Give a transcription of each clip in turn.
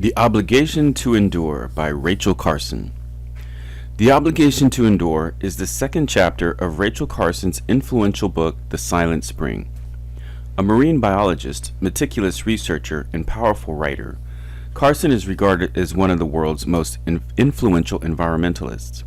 The Obligation to Endure by Rachel Carson. The Obligation to Endure is the second chapter of Rachel Carson's influential book, The Silent Spring. A marine biologist, meticulous researcher, and powerful writer, Carson is regarded as one of the world's most influential environmentalists.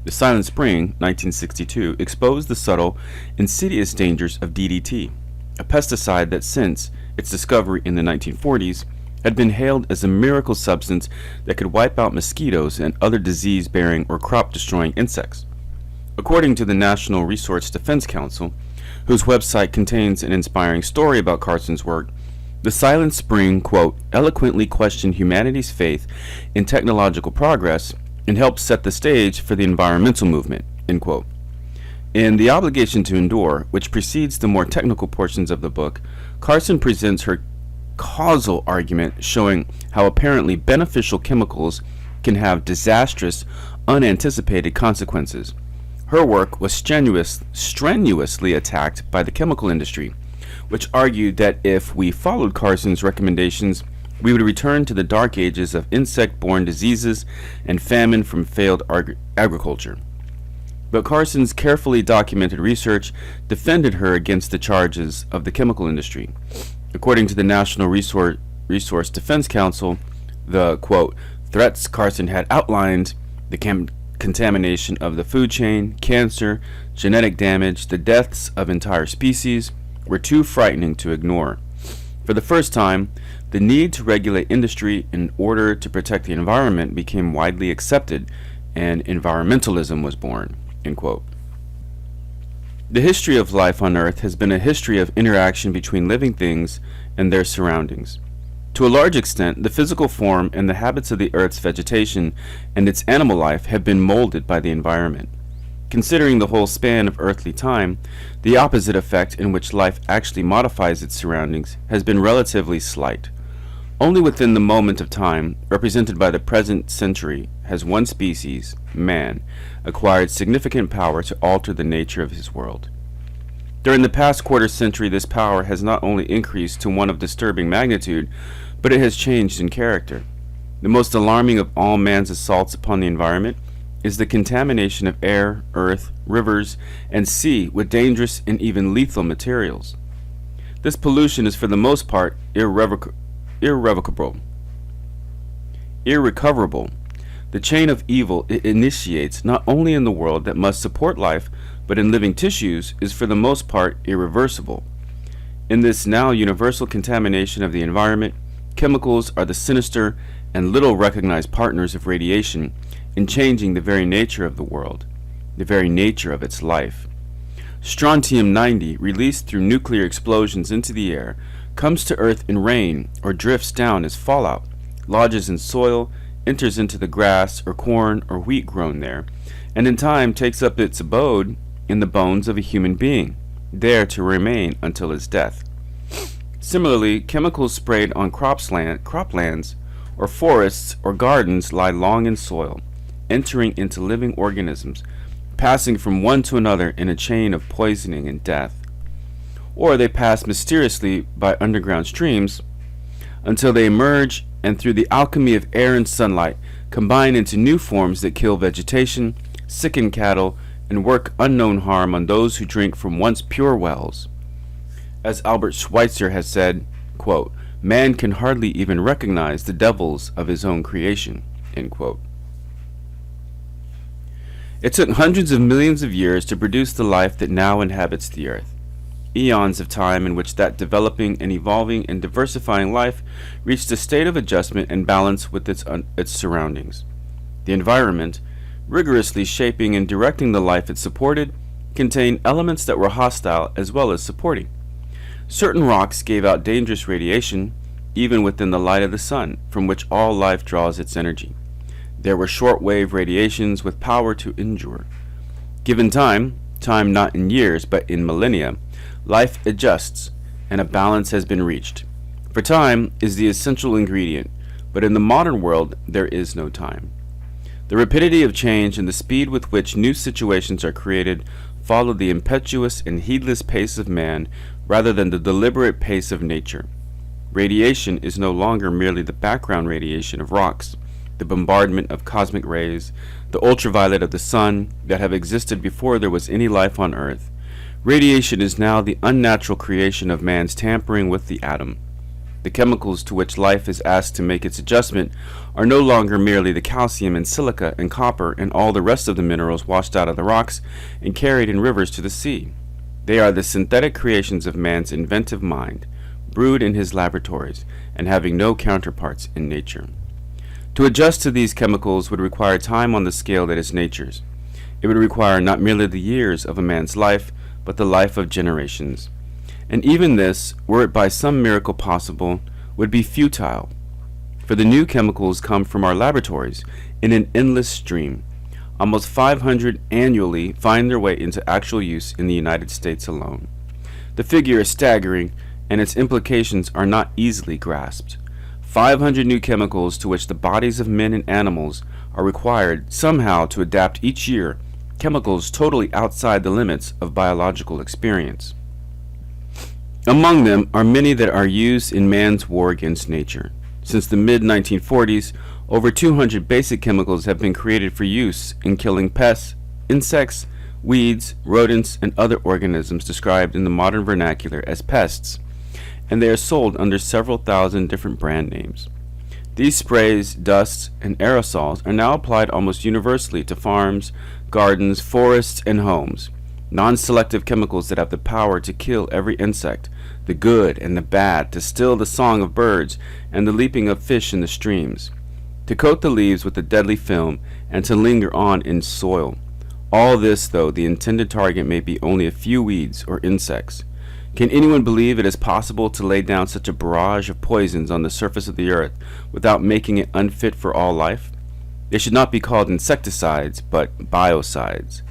The Silent Spring, 1962, exposed the subtle, insidious dangers of DDT, a pesticide that since its discovery in the 1940s had been hailed as a miracle substance that could wipe out mosquitoes and other disease-bearing or crop-destroying insects. According to the National Resource Defense Council, whose website contains an inspiring story about Carson's work, the Silent Spring, quote, eloquently questioned humanity's faith in technological progress and helped set the stage for the environmental movement, end quote. In The Obligation to Endure, which precedes the more technical portions of the book, Carson presents her causal argument showing how apparently beneficial chemicals can have disastrous, unanticipated consequences. Her work was strenuously attacked by the chemical industry, which argued that if we followed Carson's recommendations, we would return to the dark ages of insect-borne diseases and famine from failed agriculture. But Carson's carefully documented research defended her against the charges of the chemical industry. According to the National Resource Defense Council, the, quote, threats Carson had outlined, the contamination of the food chain, cancer, genetic damage, the deaths of entire species, were too frightening to ignore. For the first time, the need to regulate industry in order to protect the environment became widely accepted, and environmentalism was born, end quote. The history of life on Earth has been a history of interaction between living things and their surroundings. To a large extent, the physical form and the habits of the Earth's vegetation and its animal life have been molded by the environment. Considering the whole span of earthly time, the opposite effect in which life actually modifies its surroundings has been relatively slight. Only within the moment of time, represented by the present century, has one species, man, acquired significant power to alter the nature of his world. During the past quarter century, this power has not only increased to one of disturbing magnitude, but it has changed in character. The most alarming of all man's assaults upon the environment is the contamination of air, earth, rivers, and sea with dangerous and even lethal materials. This pollution is for the most part irrecoverable. The chain of evil it initiates not only in the world that must support life, but in living tissues is for the most part irreversible. In this now universal contamination of the environment, chemicals are the sinister and little recognized partners of radiation in changing the very nature of the world, the very nature of its life. Strontium-90, released through nuclear explosions into the air, comes to Earth in rain or drifts down as fallout, lodges in soil, enters into the grass or corn or wheat grown there, and in time takes up its abode in the bones of a human being, there to remain until his death. Similarly, chemicals sprayed on croplands or forests or gardens lie long in soil, entering into living organisms, passing from one to another in a chain of poisoning and death. Or they pass mysteriously by underground streams until they emerge and through the alchemy of air and sunlight combine into new forms that kill vegetation, sicken cattle, and work unknown harm on those who drink from once pure wells. As Albert Schweitzer has said, quote, man can hardly even recognize the devils of his own creation, end quote. It took hundreds of millions of years to produce the life that now inhabits the earth. Eons of time in which that developing and evolving and diversifying life reached a state of adjustment and balance with its surroundings. The environment, rigorously shaping and directing the life it supported, contained elements that were hostile as well as supporting. Certain rocks gave out dangerous radiation, even within the light of the sun, from which all life draws its energy. There were short-wave radiations with power to injure. Given time not in years but in millennia, life adjusts, and a balance has been reached. For time is the essential ingredient, but in the modern world there is no time. The rapidity of change and the speed with which new situations are created follow the impetuous and heedless pace of man rather than the deliberate pace of nature. Radiation is no longer merely the background radiation of rocks, the bombardment of cosmic rays, the ultraviolet of the sun that have existed before there was any life on Earth. Radiation is now the unnatural creation of man's tampering with the atom. The chemicals to which life is asked to make its adjustment are no longer merely the calcium and silica and copper and all the rest of the minerals washed out of the rocks and carried in rivers to the sea. They are the synthetic creations of man's inventive mind, brewed in his laboratories and having no counterparts in nature. To adjust to these chemicals would require time on the scale that is nature's. It would require not merely the years of a man's life, but the life of generations. And even this, were it by some miracle possible, would be futile, for the new chemicals come from our laboratories in an endless stream. Almost 500 annually find their way into actual use in the United States alone. The figure is staggering, and its implications are not easily grasped. 500 new chemicals to which the bodies of men and animals are required somehow to adapt each year, chemicals totally outside the limits of biological experience. Among them are many that are used in man's war against nature. Since the mid-1940s, over 200 basic chemicals have been created for use in killing pests, insects, weeds, rodents, and other organisms described in the modern vernacular as pests, and they are sold under several thousand different brand names. These sprays, dusts, and aerosols are now applied almost universally to farms, gardens, forests, and homes. Non-selective chemicals that have the power to kill every insect, the good and the bad, to still the song of birds and the leaping of fish in the streams, to coat the leaves with a deadly film and to linger on in soil. All this, though the intended target may be only a few weeds or insects. Can anyone believe it is possible to lay down such a barrage of poisons on the surface of the earth without making it unfit for all life? They should not be called insecticides, but biocides.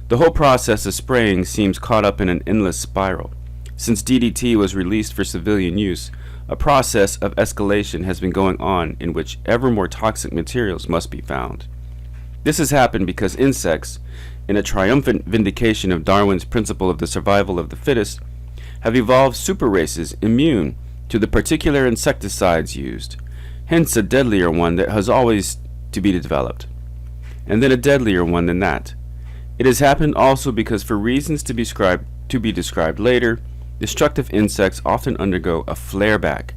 The whole process of spraying seems caught up in an endless spiral. Since DDT was released for civilian use, a process of escalation has been going on in which ever more toxic materials must be found. This has happened because insects, in a triumphant vindication of Darwin's principle of the survival of the fittest, have evolved super races immune to the particular insecticides used, hence a deadlier one that has always to be developed, and then a deadlier one than that. It has happened also because, for reasons to be described later, destructive insects often undergo a flare-back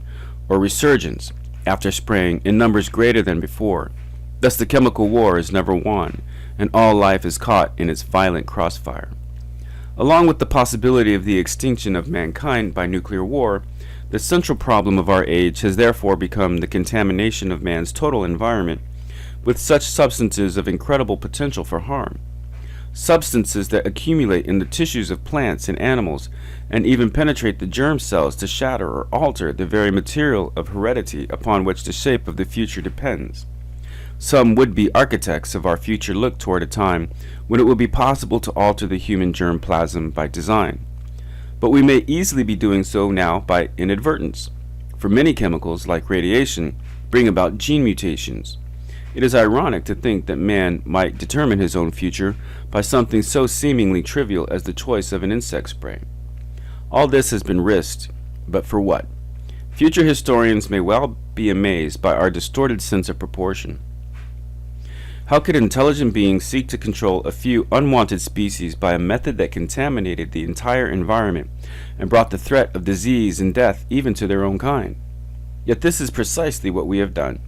or resurgence after spraying in numbers greater than before. Thus the chemical war is never won, and all life is caught in its violent crossfire. Along with the possibility of the extinction of mankind by nuclear war, the central problem of our age has therefore become the contamination of man's total environment with such substances of incredible potential for harm. Substances that accumulate in the tissues of plants and animals and even penetrate the germ cells to shatter or alter the very material of heredity upon which the shape of the future depends. Some would-be architects of our future look toward a time when it will be possible to alter the human germ plasm by design. But we may easily be doing so now by inadvertence, for many chemicals, like radiation, bring about gene mutations. It is ironic to think that man might determine his own future by something so seemingly trivial as the choice of an insect spray. All this has been risked, but for what? Future historians may well be amazed by our distorted sense of proportion. How could intelligent beings seek to control a few unwanted species by a method that contaminated the entire environment and brought the threat of disease and death even to their own kind? Yet this is precisely what we have done.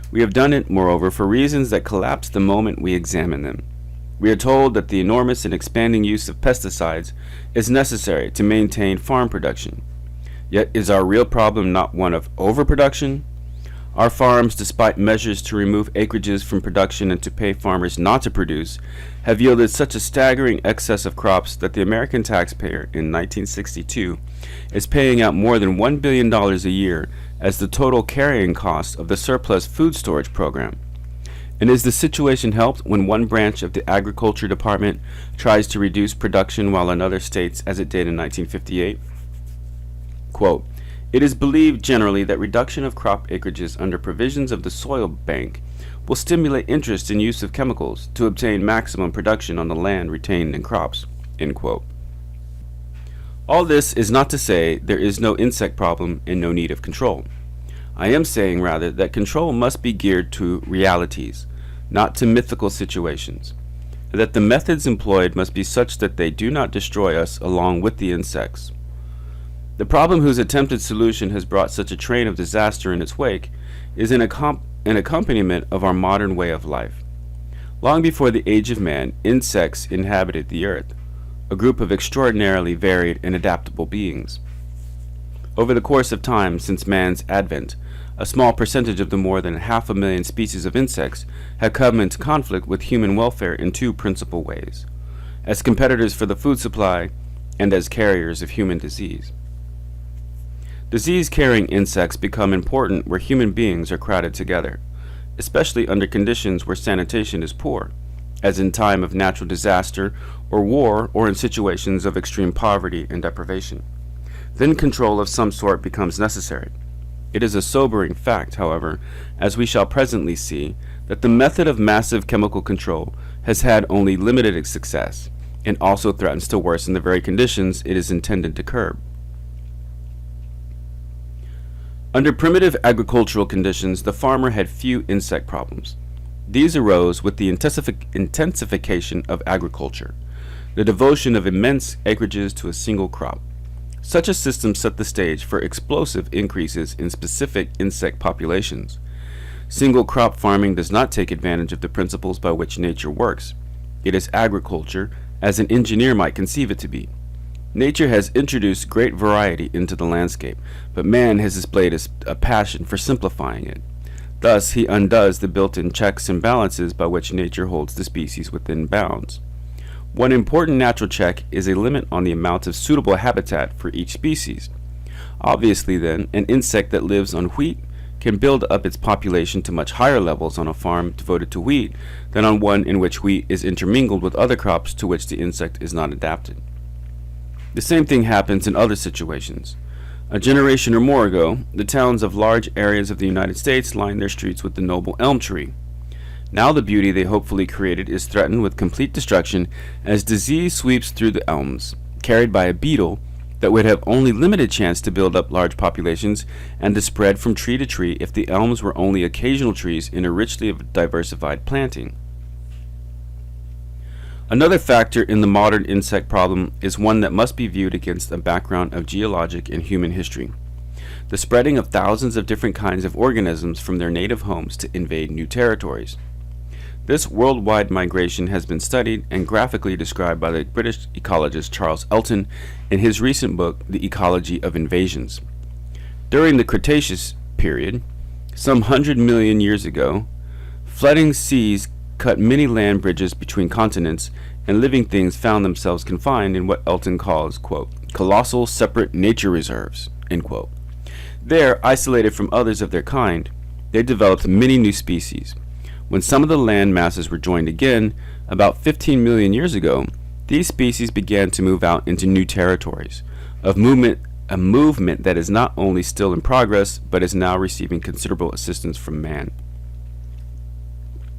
We have done it, moreover, for reasons that collapse the moment we examine them. We are told that the enormous and expanding use of pesticides is necessary to maintain farm production. Yet is our real problem not one of overproduction? Our farms, despite measures to remove acreages from production and to pay farmers not to produce, have yielded such a staggering excess of crops that the American taxpayer in 1962 is paying out more than $1 billion a year as the total carrying cost of the surplus food storage program. And is the situation helped when one branch of the Agriculture Department tries to reduce production while another states, as it did in 1958? Quote, "It is believed generally that reduction of crop acreages under provisions of the soil bank will stimulate interest in use of chemicals to obtain maximum production on the land retained in crops." End quote. All this is not to say there is no insect problem and no need of control. I am saying rather that control must be geared to realities, not to mythical situations, and that the methods employed must be such that they do not destroy us along with the insects. The problem whose attempted solution has brought such a train of disaster in its wake is an accompaniment of our modern way of life. Long before the age of man, insects inhabited the earth, a group of extraordinarily varied and adaptable beings. Over the course of time since man's advent, a small percentage of the more than 500,000 species of insects have come into conflict with human welfare in two principal ways: as competitors for the food supply and as carriers of human disease. Disease-carrying insects become important where human beings are crowded together, especially under conditions where sanitation is poor, as in time of natural disaster or war, or in situations of extreme poverty and deprivation. Then control of some sort becomes necessary. It is a sobering fact, however, as we shall presently see, that the method of massive chemical control has had only limited success, and also threatens to worsen the very conditions it is intended to curb. Under primitive agricultural conditions, the farmer had few insect problems. These arose with the intensification of agriculture, the devotion of immense acreages to a single crop. Such a system set the stage for explosive increases in specific insect populations. Single crop farming does not take advantage of the principles by which nature works. It is agriculture as an engineer might conceive it to be. Nature has introduced great variety into the landscape, but man has displayed a passion for simplifying it. Thus, he undoes the built-in checks and balances by which nature holds the species within bounds. One important natural check is a limit on the amount of suitable habitat for each species. Obviously, then, an insect that lives on wheat can build up its population to much higher levels on a farm devoted to wheat than on one in which wheat is intermingled with other crops to which the insect is not adapted. The same thing happens in other situations. A generation or more ago, the towns of large areas of the United States lined their streets with the noble elm tree. Now the beauty they hopefully created is threatened with complete destruction as disease sweeps through the elms, carried by a beetle that would have only limited chance to build up large populations and to spread from tree to tree if the elms were only occasional trees in a richly diversified planting. Another factor in the modern insect problem is one that must be viewed against a background of geologic and human history: the spreading of thousands of different kinds of organisms from their native homes to invade new territories. This worldwide migration has been studied and graphically described by the British ecologist Charles Elton in his recent book, The Ecology of Invasions. During the Cretaceous period, some 100 million years ago, flooding seas cut many land bridges between continents, and living things found themselves confined in what Elton calls, quote, colossal separate nature reserves, end quote. There, isolated from others of their kind, they developed many new species. When some of the land masses were joined again, about 15 million years ago, these species began to move out into new territories, a movement that is not only still in progress, but is now receiving considerable assistance from man.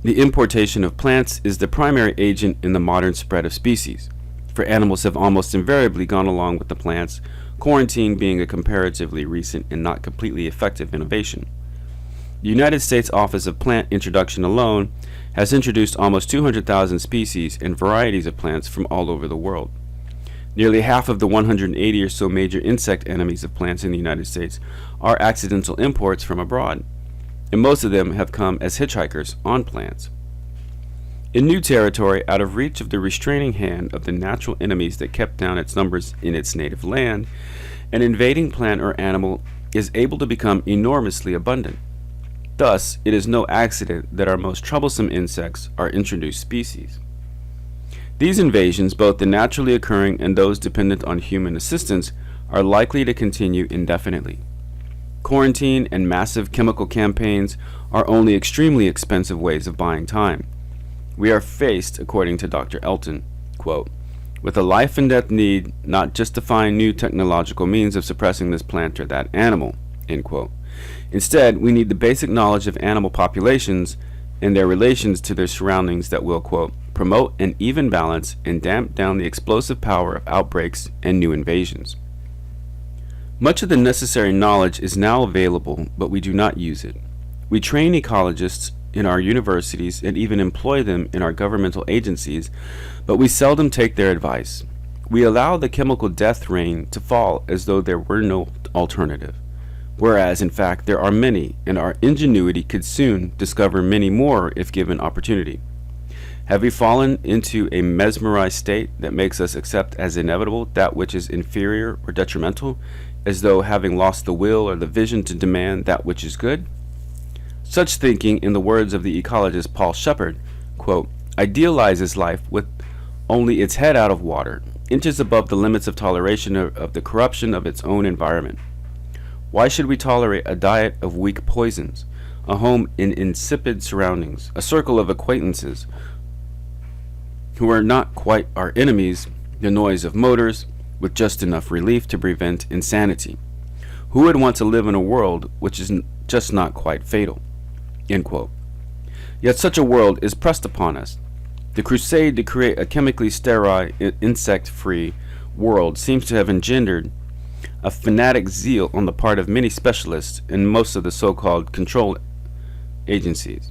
The importation of plants is the primary agent in the modern spread of species, for animals have almost invariably gone along with the plants, quarantine being a comparatively recent and not completely effective innovation. The United States Office of Plant Introduction alone has introduced almost 200,000 species and varieties of plants from all over the world. Nearly half of the 180 or so major insect enemies of plants in the United States are accidental imports from abroad, and most of them have come as hitchhikers on plants. In new territory, out of reach of the restraining hand of the natural enemies that kept down its numbers in its native land, an invading plant or animal is able to become enormously abundant. Thus, it is no accident that our most troublesome insects are introduced species. These invasions, both the naturally occurring and those dependent on human assistance, are likely to continue indefinitely. Quarantine and massive chemical campaigns are only extremely expensive ways of buying time. We are faced, according to Dr. Elton, quote, with a life and death need not just to find new technological means of suppressing this plant or that animal, end quote. Instead, we need the basic knowledge of animal populations and their relations to their surroundings that will, quote, promote an even balance and damp down the explosive power of outbreaks and new invasions. Much of the necessary knowledge is now available, but we do not use it. We train ecologists in our universities and even employ them in our governmental agencies, but we seldom take their advice. We allow the chemical death rain to fall as though there were no alternative, whereas in fact there are many, and our ingenuity could soon discover many more if given opportunity. Have we fallen into a mesmerized state that makes us accept as inevitable that which is inferior or detrimental, as though having lost the will or the vision to demand that which is good? Such thinking, in the words of the ecologist Paul Shepard, quote, idealizes life with only its head out of water, inches above the limits of toleration of the corruption of its own environment. Why should we tolerate a diet of weak poisons, a home in insipid surroundings, a circle of acquaintances who are not quite our enemies, the noise of motors, with just enough relief to prevent insanity? Who would want to live in a world which is just not quite fatal? End quote. Yet such a world is pressed upon us. The crusade to create a chemically sterile, insect-free world seems to have engendered a fanatic zeal on the part of many specialists in most of the so-called control agencies.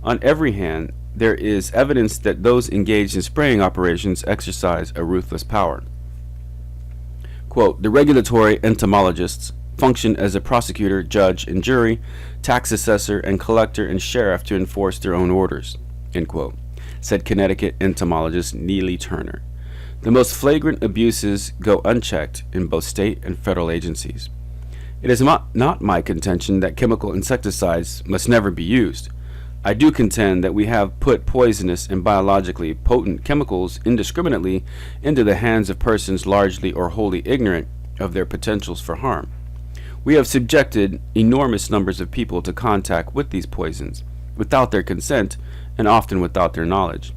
On every hand, there is evidence that those engaged in spraying operations exercise a ruthless power. Quote, the regulatory entomologists function as a prosecutor, judge, and jury, tax assessor, and collector and sheriff to enforce their own orders, end quote, said Connecticut entomologist Neely Turner. The most flagrant abuses go unchecked in both state and federal agencies. It is not my contention that chemical insecticides must never be used. I do contend that we have put poisonous and biologically potent chemicals indiscriminately into the hands of persons largely or wholly ignorant of their potentials for harm. We have subjected enormous numbers of people to contact with these poisons, without their consent and often without their knowledge.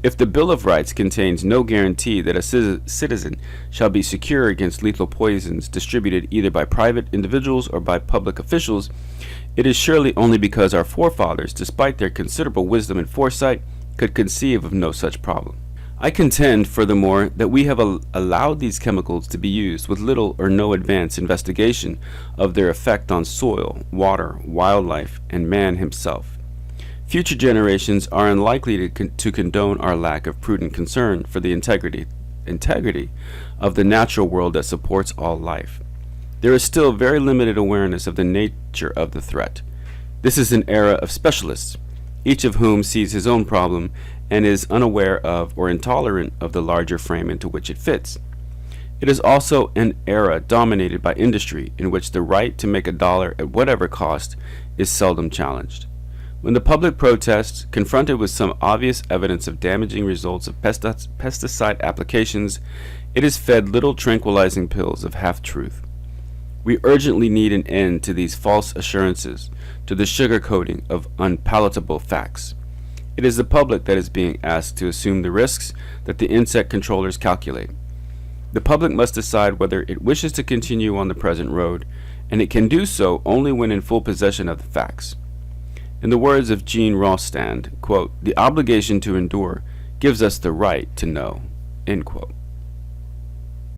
If the Bill of Rights contains no guarantee that a citizen shall be secure against lethal poisons distributed either by private individuals or by public officials, it is surely only because our forefathers, despite their considerable wisdom and foresight, could conceive of no such problem. I contend, furthermore, that we have allowed these chemicals to be used with little or no advanced investigation of their effect on soil, water, wildlife, and man himself. Future generations are unlikely to condone our lack of prudent concern for the integrity of the natural world that supports all life. There is still very limited awareness of the nature of the threat. This is an era of specialists, each of whom sees his own problem and is unaware of or intolerant of the larger frame into which it fits. It is also an era dominated by industry in which the right to make a dollar at whatever cost is seldom challenged. When the public protests, confronted with some obvious evidence of damaging results of pesticide applications, it is fed little tranquilizing pills of half-truth. We urgently need an end to these false assurances, to the sugarcoating of unpalatable facts. It is the public that is being asked to assume the risks that the insect controllers calculate. The public must decide whether it wishes to continue on the present road, and it can do so only when in full possession of the facts. In the words of Jean Rostand, quote, the obligation to endure gives us the right to know, end quote.